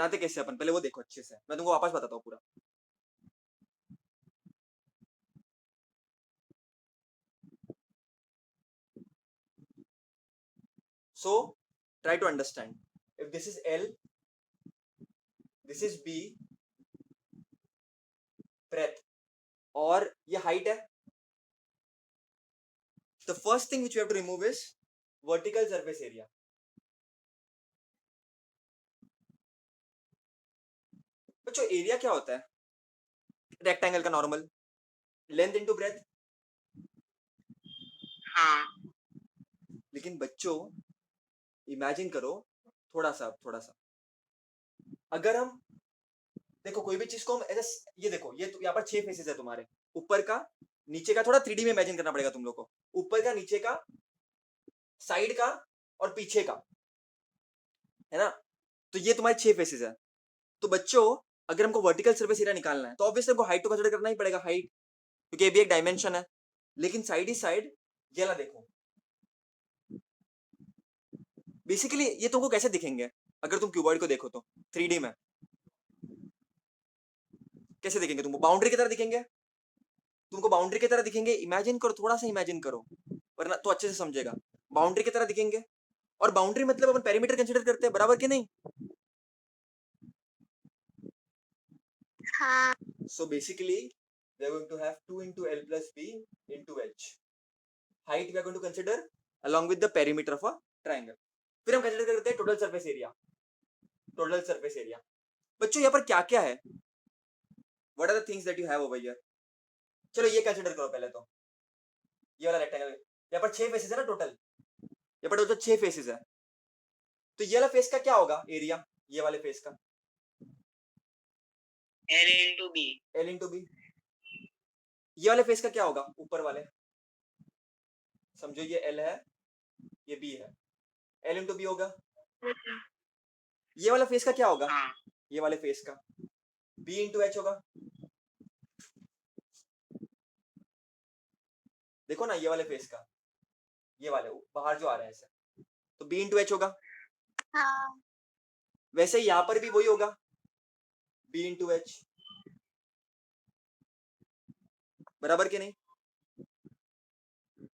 बनाते कैसे अपन, पहले वो देखो अच्छे से, मैं तुमको वापस बताता हूँ पूरा। So try to understand, if this is L, this is B breadth, और ये हाइट है, the first thing which you have to remove is vertical surface area. बच्चों एरिया क्या होता है, रेक्टेंगल का नॉर्मल, लेंथ इनटू ब्रेथ। हाँ लेकिन बच्चों इमेजिन करो थोड़ा सा, अगर हम देखो कोई भी चीज को हम ऐसा, ये देखो ये यहाँ पर 6 फेसेस है तुम्हारे, ऊपर का नीचे का, थोड़ा 3D में इमेजिन करना पड़ेगा तुम लोग को, ऊपर का, नीचे का, साइड का और पीछे का, है ना। तो ये तुम्हारे 6 फेसेस है। तो बच्चों अगर हमको वर्टिकल सर्फेस एरिया निकालना है तो ऑब्वियसली हमको हाइट को कंसीडर करना ही पड़ेगा, हाइट, क्योंकि ये भी एक डायमेंशन है। लेकिन साइड ही साइड ये ला देखो, बेसिकली ये तुमको कैसे दिखेंगे अगर तुम क्यूबॉइड को देखो तो 3D में कैसे दिखेंगे, तुमको बाउंड्री की तरह दिखेंगे, तुमको बाउंड्री की तरह दिखेंगे, इमेजिन करो, थोड़ा सा इमेजिन करो, वरना तो अच्छे से समझेगा। बाउंड्री की तरह दिखेंगे, और बाउंड्री मतलब अपन पेरीमीटर कंसीडर करते हैं, बराबर कि नहीं। हाँ So basically we are going to have 2 into L plus B into H. Height we are going to consider along with the perimeter of a triangle. फिर हम कंसीडर करते हैं total surface area. Total surface area बच्चों यहाँ पर क्या क्या है, what are the things that you have over here. चलो ये कंसीडर करो पहले तो, ये वाला रेक्टेंगल, यहाँ पर 6 फेसेस है ना टोटल, यहाँ पर टोटल 6 फेसेस है, तो ये वाला फेस का क्या होगा एरिया, ये वाले फेस का L into B. L into B. ये वाले फेस का क्या होगा ऊपर वाले, समझो ये L है, ये B है, L इंटू बी होगा। ये वाला फेस का क्या होगा, हाँ ये वाले फेस का B इंटू एच होगा। देखो ना ये वाले फेस का, ये वाले बाहर जो आ रहे हैं ऐसे, तो B इंटू एच होगा। हाँ वैसे यहाँ पर भी वही होगा, B इंटू एच, बराबर कि नहीं।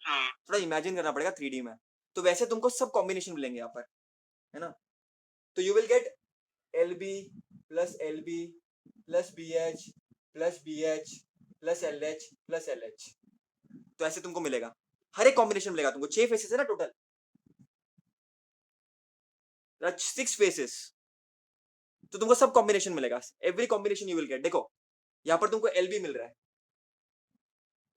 हाँ थोड़ा इमेजिन करना पड़ेगा 3D में। तो वैसे तुमको सब कॉम्बिनेशन मिलेंगे यहाँ पर, है ना। तो you will get LB plus LB plus BH plus BH plus LH plus LH, तो ऐसे तुमको मिलेगा, हर एक कॉम्बिनेशन मिलेगा तुमको। 6 फेसेस है ना टोटल, 6 फेसेस, तो तुमको सब कॉम्बिनेशन मिलेगा, every combination you will get. देखो यहाँ पर तुमको LB मिल रहा है,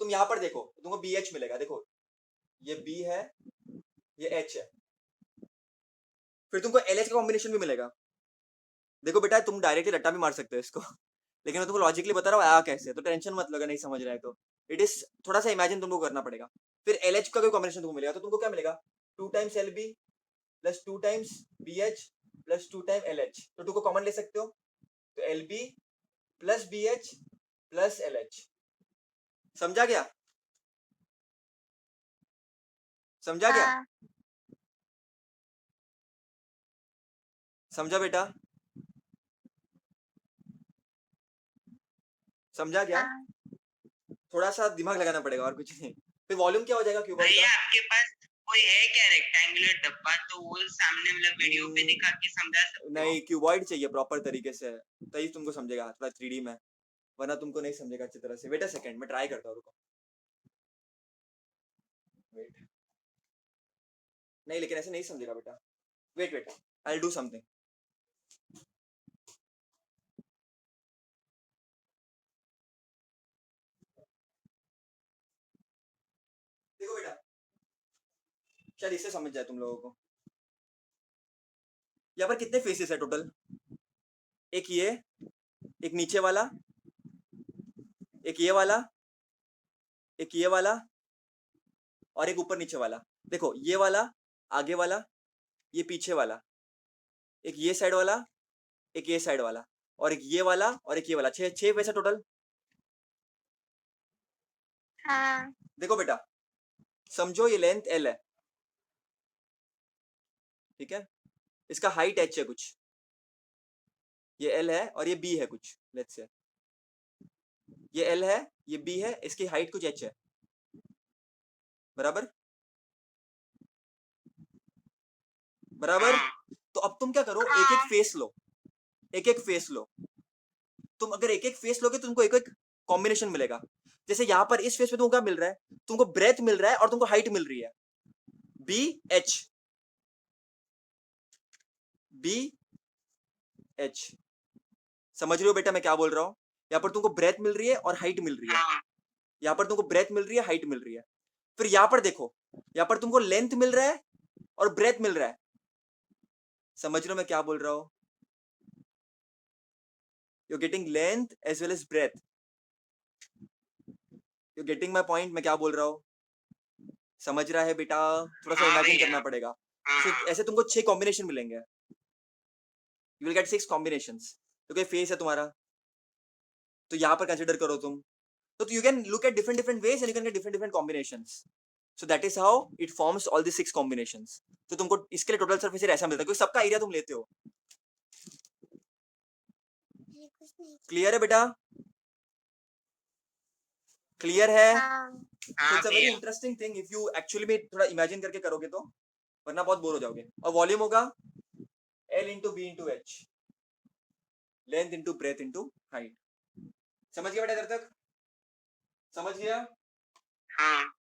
तुम यहाँ पर देखो तुमको BH मिलेगा, देखो ये B है, ये H है, फिर तुमको LH का कॉम्बिनेशन भी मिलेगा। देखो बेटा तुम डायरेक्टली रट्टा भी मार सकते हो इसको लेकिन मैं तुमको लॉजिकली बता रहा हूँ आया कैसे, तो टेंशन मत लो अगर नहीं समझ रहा है तो। इट इज थोड़ा सा इमेजिन तुमको करना पड़ेगा। फिर LH का कोई कॉम्बिनेशन तुमको मिलेगा, तो तुमको क्या मिलेगा, 2 times LB plus 2 times BH plus 2 time LH, तो 2 को कॉमन ले सकते हो, तो LB plus BH plus LH। समझा गया, समझा गया, हाँ समझा बेटा, समझा गया। हाँ। थोड़ा सा दिमाग लगाना पड़ेगा और कुछ नहीं। फिर वॉल्यूम क्या हो जाएगा क्यूबॉइड भैया का, आपके पास कोई है क्या रेक्टेंगुलर डब्बा, तो वो सामने मतलब वीडियो पे दिखा के समझा सकते हो। नहीं क्यूबॉइड चाहिए प्रॉपर तरीके से, तभी तुमको समझेगा थोड़ा 3D में, वरना तुमको नहीं समझेगा अच्छी तरह से। वेट अ सेकंड मैं ट्राई करता हूँ, रुको वेट, नहीं लेकिन ऐसे नहीं समझेगा बेटा, wait wait I will do something. देखो बेटा शायद इससे समझ जाए तुम लोगों को, यहाँ पर कितने फेसेस है टोटल, एक ये, एक नीचे वाला, एक ये वाला, एक ये वाला, और एक ऊपर नीचे वाला। देखो ये वाला, आगे वाला, ये पीछे वाला, एक ये साइड वाला, एक ये साइड वाला, और एक ये वाला, और एक ये वाला, 6 फेस है टोटल। हाँ देखो बेटा समझो ये लेंथ L है, ठीक है, इसका हाइट H है कुछ, ये एल है और ये बी है कुछ, लेट्स से ये एल है, ये बी है, इसकी हाइट कुछ एच है, बराबर बराबर। हाँ तो अब तुम क्या करो, एक एक फेस लो, एक एक फेस लो। तुम अगर एक एक फेस लोगे तो तुमको एक एक कॉम्बिनेशन मिलेगा। जैसे यहाँ पर इस फेस में तुमको क्या मिल रहा है, तुमको ब्रेथ मिल रहा है और तुमको हाइट मिल रही है, बी एच बी एच। समझ रहे हो बेटा मैं क्या बोल रहा हूँ? यहाँ पर तुमको ब्रेथ मिल रही है और हाइट मिल रही है, हाँ यहाँ पर तुमको ब्रेथ मिल रही है, हाइट मिल रही है। फिर यहाँ पर देखो, यहाँ पर तुमको लेंथ मिल रहा है और ब्रेथ मिल रहा है। समझ रहे हो मैं क्या बोल रहा हूँ? You getting length as well as breadth. You getting my point मैं क्या बोल रहा हूँ? समझ रहा है बेटा? थोड़ा सा हाँ इमेजिन भैया करना पड़ेगा। हाँ ऐसे तुमको 6 कॉम्बिनेशन मिलेंगे, यू विल गेट 6 कॉम्बिनेशंस। तो कोई फेस है तुम्हारा, तो यहाँ पर कंसिडर करो तुम, तो you can look at different different ways and you can get different different combinations. So that is how it forms all the 6 combinations. तो तुमको इसके लिए टोटल सरफेस एरिया ऐसा मिलता है, क्योंकि सबका एरिया तुम लेते हो। क्लियर है बेटा? क्लियर है? सो हाँ इट्स अ वेरी भैया interesting thing if you actually में थोड़ा इमेजिन करके करोगे तो, वरना बहुत बोर हो जाओगे। और वॉल्यूम होगा L into B into H, length into breadth into height. समझ गया बेटा इधर तक? समझ गया? हाँ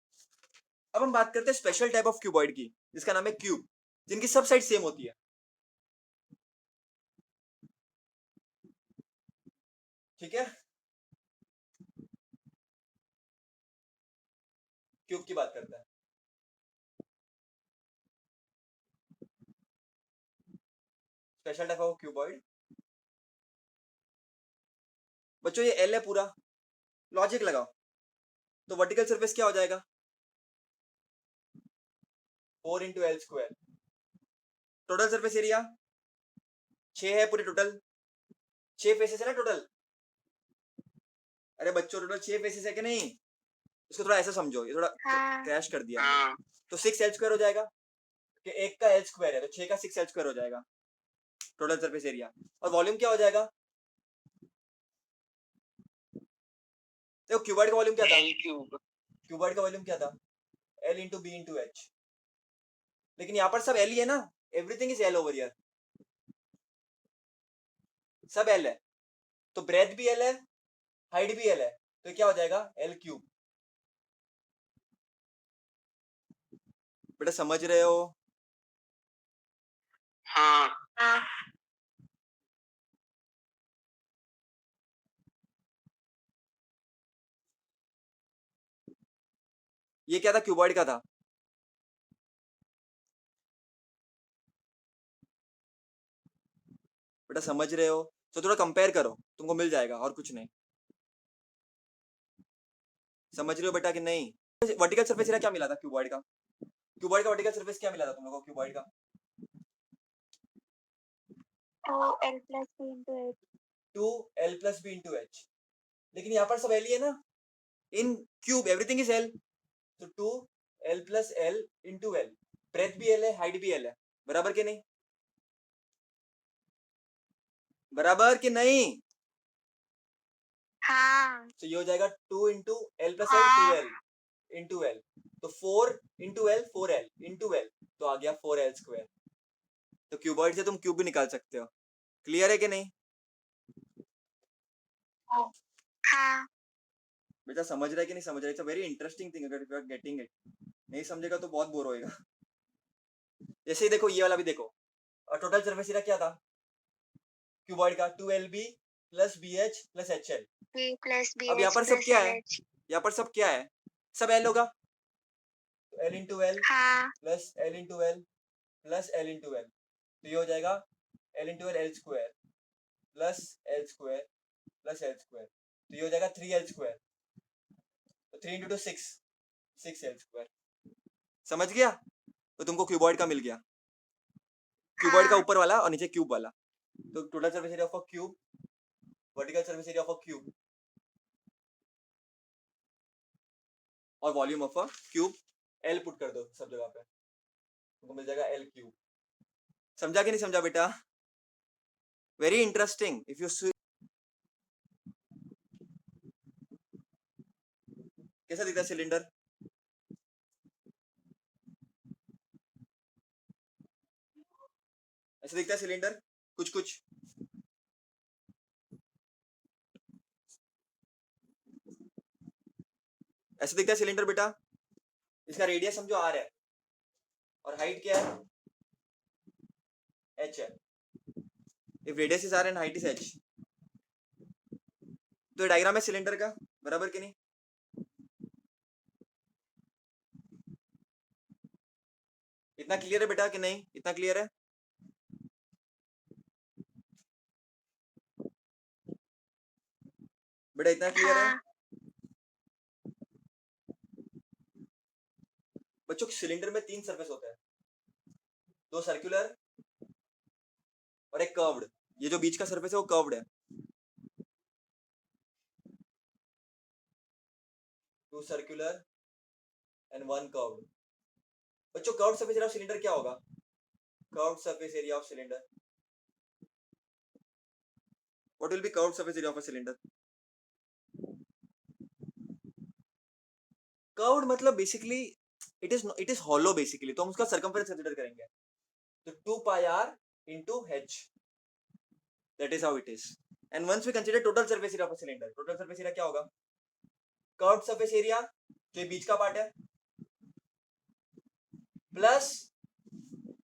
अब हम बात करते हैं स्पेशल टाइप ऑफ क्यूबॉइड की, जिसका नाम है क्यूब, जिनकी सब साइड सेम होती है। ठीक है, क्यूब की बात करते हैं। Special type of cuboid. बच्चों ये एल है पूरा, लॉजिक लगाओ। तो वर्टिकल सरफेस क्या हो जाएगा, 4 into L square. Total surface area 6 है पूरे टोटल, 6 फेसेस है ना टोटल। अरे बच्चों टोटल 6 फेसेस है कि नहीं? इसको थोड़ा ऐसा समझो, ये थोड़ा क्रैश कर दिया। हाँ तो 6 एल स्क्वायर हो जाएगा, कि एक का एल स्क्वायर है तो 6 का 6 एल स्क्वायर हो जाएगा टोटल सरफेस एरिया। और वॉल्यूम क्या हो जाएगा? देखो क्यूबॉइड का वॉल्यूम क्या था, एल क्यूब क्यूबॉइड का वॉल्यूम क्या था, L into B into H. लेकिन यहाँ पर सब एल ही है ना, everything is L over here, सब एल है। तो ब्रेथ भी एल है, हाइट भी एल है, तो क्या हो जाएगा एल क्यूब। बेटा समझ रहे हो? हाँ ये क्या था, क्यूबॉइड का था। बेटा समझ रहे हो? तो थोड़ा कंपेयर करो, तुमको मिल जाएगा, और कुछ नहीं। समझ रहे हो बेटा कि नहीं? वर्टिकल सरफेस एरिया क्या मिला था क्यूबॉइड का, क्यूबॉइड का वर्टिकल सरफेस क्या मिला था तुम लोगों को क्यूबॉइड का? 2L plus B into H. 2L plus B into H। लेकिन यहाँ पर सब एल ही है ना, in cube everything is L. तो 2L plus L into L, breadth भी एल है, हाइट भी एल है, बराबर कि नहीं? बराबर कि नहीं? हाँ तो ये हो जाएगा 2 into L plus L, 2L into L. तो 4 into L, 4L into L, तो आ गया 4L स्क्वायर। तो क्यूबॉइड से तुम क्यूब भी निकाल सकते हो। क्लियर है कि नहीं? हाँ बेटा समझ रहा है कि नहीं समझ रहा है? It's a very interesting thing, अगर यू आर गेटिंग इट। नहीं समझेगा तो बहुत बोर होएगा। जैसे ही देखो ये वाला भी देखो, टोटल सरफेस एरिया क्या था क्यूबॉइड का, 2LB plus BH plus HL। B plus अब यहाँ BH पर सब plus क्या है, LH. यहाँ पर सब क्या है, सब एल होगा। एल इंटू एल हाँ plus L into L plus L into L, तो ये हो जाएगा L into L, L square plus L square plus L square, तो ये हो जाएगा 3L स्क्वायर। तो 3 इंटू 6, 6L स्क्वायर। समझ गया? तो तुमको क्यूबॉइड का मिल गया, क्यूबॉइड का हाँ ऊपर वाला और नीचे क्यूब वाला। तो total surface area of a cube, vertical surface area of a cube, और volume of a cube, L put कर दो सब जगह पे, तुमको मिल जाएगा एल क्यूब। समझा कि नहीं समझा बेटा? Very interesting if you see. कैसा दिखता है सिलेंडर? ऐसा दिखता है सिलेंडर कुछ कुछ। ऐसा दिखता है सिलेंडर बेटा। इसका रेडियस समझो आर है और हाइट क्या है? एच है। If radius is R and height is H, तो डायग्राम है सिलेंडर का, बराबर कि नहीं? इतना क्लियर है बेटा कि नहीं? इतना क्लियर है? बेटा इतना क्लियर है? हाँ बच्चों सिलेंडर में 3 सरफेस होते हैं, 2 सर्कुलर और एक कर्व्ड। ये जो बीच का सरफेस है वो कर्व्ड है। 2 सर्कुलर एंड 1 कर्व्ड। बच्चों curved surface area of cylinder क्या होगा? Curved surface area of cylinder, what will be curved surface area of a cylinder? Curved मतलब basically it is hollow basically, तो हम उसका सर्कमफेरेंस कंसीडर करेंगे। तो 2 pi r into h, that is how it is. And once we consider total surface area of a cylinder, total surface area क्या होगा? Curved surface area जो बीच का part है, प्लस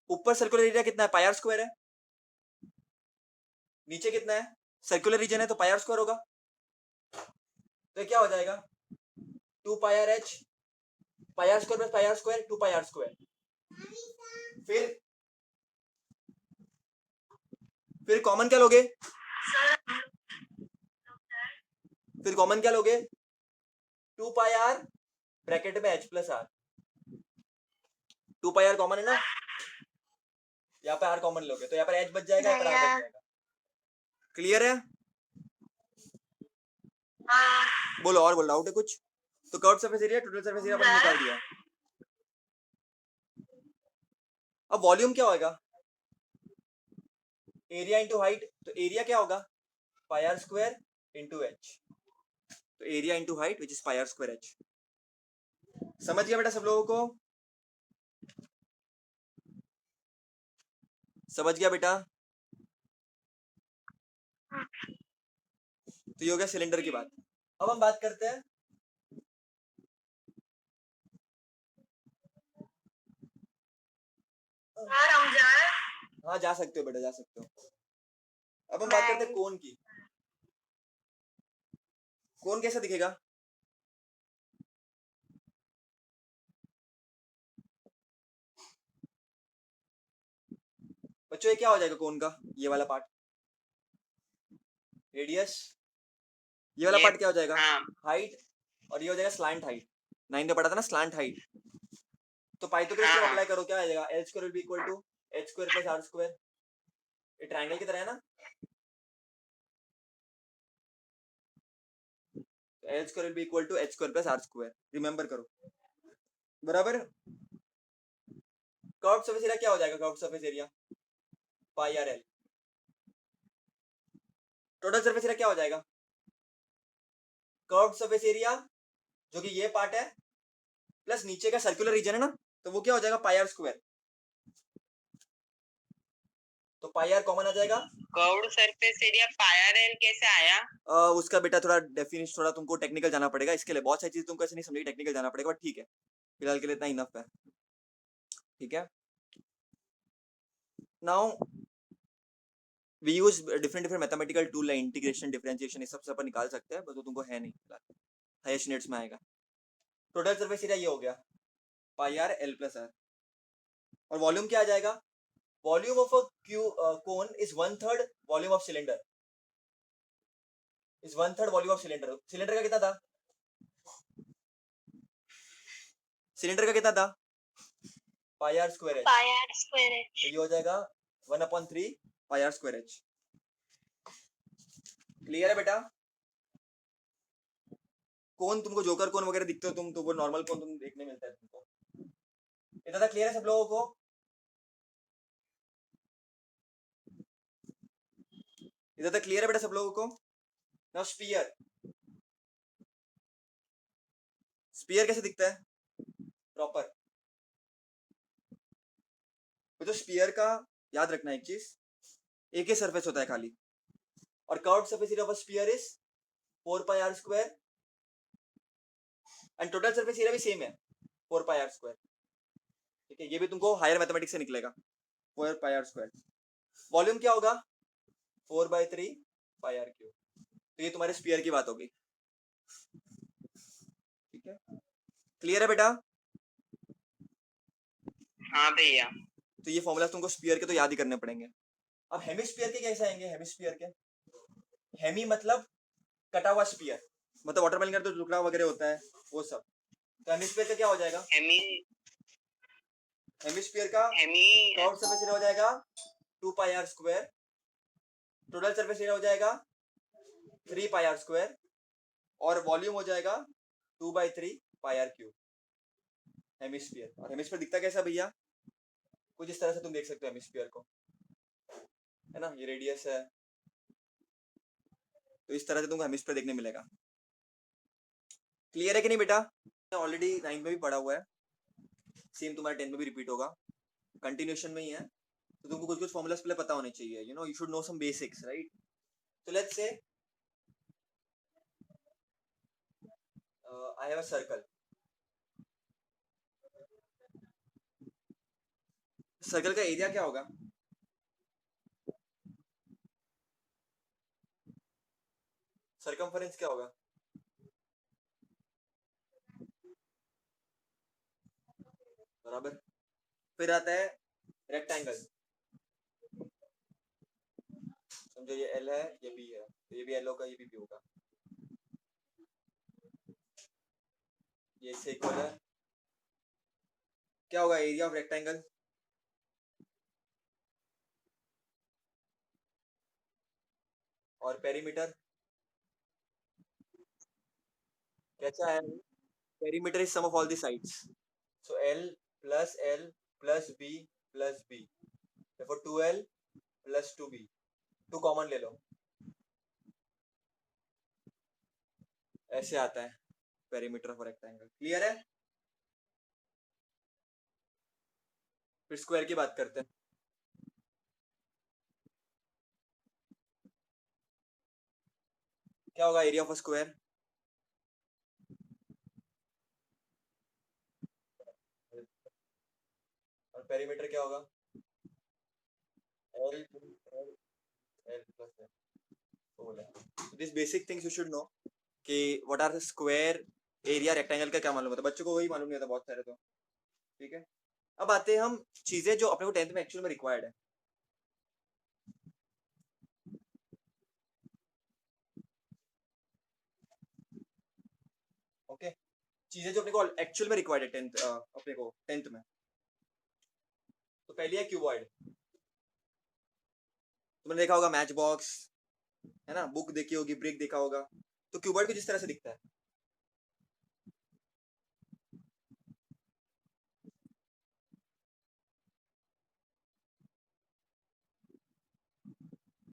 ऊपर सर्कुलर एरिया कितना है? पाई आर स्क्वायर है। नीचे कितना है? सर्कुलर रीजन है तो पाई आर स्क्वायर होगा। तो क्या हो जाएगा? 2 pi r h, pi are square plus pi are square, 2 pi are square. फिर कॉमन क्या लोगे? फिर कॉमन क्या लोगे? 2 पाई आर ब्रैकेट में h plus r. 2 pi r common है ना, यहाँ पे r कॉमन लोगे तो यहाँ पर h बच जाएगा, यहाँ पर r बच भैया जाएगा। क्लियर है? हाँ बोलो और बोल, डाउट है कुछ? तो curved surface area, total surface area अपन निकाल दिया। अब वॉल्यूम क्या होगा? एरिया इंटू हाइट, तो एरिया क्या होगा? Pi are square into h. तो area into height which is pi are square h. समझ गया बेटा सब लोगों को? समझ गया बेटा? तो ये हो गया सिलेंडर की बात। अब हम बात करते हैं सर हम जाए। हाँ जा सकते हो बेटा, जा सकते हो। अब हम बात करते हैं कोन की। कोन कैसा दिखेगा? बच्चों ये क्या हो जाएगा कोन का? ये वाला पार्ट रेडियस, ये वाला ये पार्ट क्या हो जाएगा? हाँ हाइट, और ये हो जाएगा स्लैंट हाइट। 9 में पढ़ा था ना स्लैंट हाइट। तो पाइथागोरस हाँ थ्योरम हाँ अप्लाई करो, क्या आ जाएगा? L square will be equal to H square plus R square. ये ट्रायंगल की तरह है ना, L square will be equal to H square plus R square, remember करो, बराबर। कर्व्ड सरफेस एरिया क्या हो जाएगा? Curved surface area pi are L. Total surface area क्या हो जाएगा? कर्व्ड सरफेस एरिया जो कि ये पार्ट है प्लस नीचे का सर्कुलर रीजन है ना, तो वो क्या हो जाएगा? पाई आर स्क्वायर। तो पाई आर कॉमन आ जाएगा। Curved surface area pi R L कैसे आया? उसका बेटा थोड़ा डेफिनेशन, थोड़ा तुमको टेक्निकल जाना पड़ेगा इसके लिए। बहुत सारी चीज तुमको ऐसे नहीं समझी, टेक्निकल जाना पड़ेगा, बट ठीक है फिलहाल के लिए इतना इनफ है। ठीक है, now we use different mathematical tool है, इंटीग्रेशन, डिफरेंशिएशन, ये सब से अपन निकाल सकते हैं, बस वो तुमको है नहीं फिलहाल, हाईएस्ट यूनिट्स में आएगा। टोटल सरफेस एरिया ये हो गया pi are l plus r. और वॉल्यूम क्या आ जाएगा? Volume of a cone is 1/3 volume of cylinder, is 1/3 volume of cylinder. Cylinder का कितना था? सिलेंडर का कितना था? Pi are square h. Pi are square तो एच। ये हो जाएगा 1/3 pi are square h. Clear है बेटा? कौन तुमको जोकर कौन वगैरह दिखते हो तुम, तो वो नॉर्मल कौन तुम देखने मिलता है तुमको। इतना क्लियर है सब लोगों को? इधर तक क्लियर है बेटा सब लोगों को? नाउ स्फीयर, स्फीयर कैसे दिखता है प्रॉपर? तो स्फीयर का याद रखना एक चीज, एक ही सरफेस होता है खाली, और curved surface area of a sphere is 4 pi are square, and total surface area भी सेम है 4 पाई आर स्क्वायर। ठीक है, ये भी तुमको हायर मैथमेटिक्स से निकलेगा 4 पाई आर स्क्वायर। वॉल्यूम क्या होगा? 4/3 पाई आर क्यूब। तो ये तुम्हारे स्फीयर की बात होगी। ठीक है, क्लियर है बेटा? हाँ भैया। तो ये फॉर्मूला तुमको स्फीयर के तो याद ही करने पड़ेंगे। अब हेमिस्फीयर के कैसे आएंगे? हेमिस्फीयर के, हेमी मतलब कटा हुआ स्फीयर, मतलब वाटरमेलन का तो टुकड़ा वगैरह होता है वो सब। तो हेमिस्फीयर का क्या हो जाएगा? हेमी हेमिस्फीयर का हेमी कर्व्ड सरफेस एरिया हो जाएगा 2 pi are square, total surface area हो जाएगा 3 पाई आर स्क्वायर, और वॉल्यूम हो जाएगा 2/3 पाई आर क्यूब। हेमिस्फीयर, और हेमिस्फीयर दिखता कैसा भैया? कुछ इस तरह से तुम देख सकते हो हेमिस्फीयर को, है ना, ये रेडियस है, तो इस तरह से तुमको हेमिस्फीयर देखने मिलेगा। क्लियर है कि नहीं बेटा? ऑलरेडी 9th में भी पढ़ा हुआ है, सेम तुम्हारे 10th में भी रिपीट होगा, कंटिन्यूशन में ही है, तो तुमको कुछ कुछ फॉर्मूलाज पहले पता होने चाहिए, you know, you should know some basics, right? So let's say I have a circle. Circle का एरिया क्या होगा? सर्कमफरेंस क्या होगा? बराबर। फिर आता है रेक्टेंगल, समझो ये एल है, ये बी है, तो ये भी एल होगा, ये भी बी होगा, ये इससे इक्वल है। क्या होगा एरिया ऑफ रेक्टेंगल? और पेरीमीटर कैसा है? Perimeter is sum of all the sides, so L plus B plus B, therefore 2l plus 2b, 2 common ले लो, ऐसे आता है पेरीमीटर ऑफ रेक्टेंगल। क्लियर है? फिर स्क्वायर की बात करते हैं। क्या होगा एरिया ऑफ अ स्क्वायर? और पेरीमीटर क्या होगा? L l plus l. This basic things you should know कि what are the square area rectangle का क्या मालूम होता है, बच्चों को वही मालूम नहीं होता बहुत सारे तो। ठीक है, अब आते हैं हम चीजें जो अपने को 10th में एक्चुअल में रिक्वायर्ड है। ओके, चीजें जो अपने को एक्चुअल में रिक्वायर्ड है 10th, अपने को 10th में। तो पहली है क्यूबॉइड, तुमने देखा होगा मैच बॉक्स, है ना, बुक देखी होगी, ब्रिक देखा होगा। तो क्यूबॉइड कुछ इस तरह से दिखता है,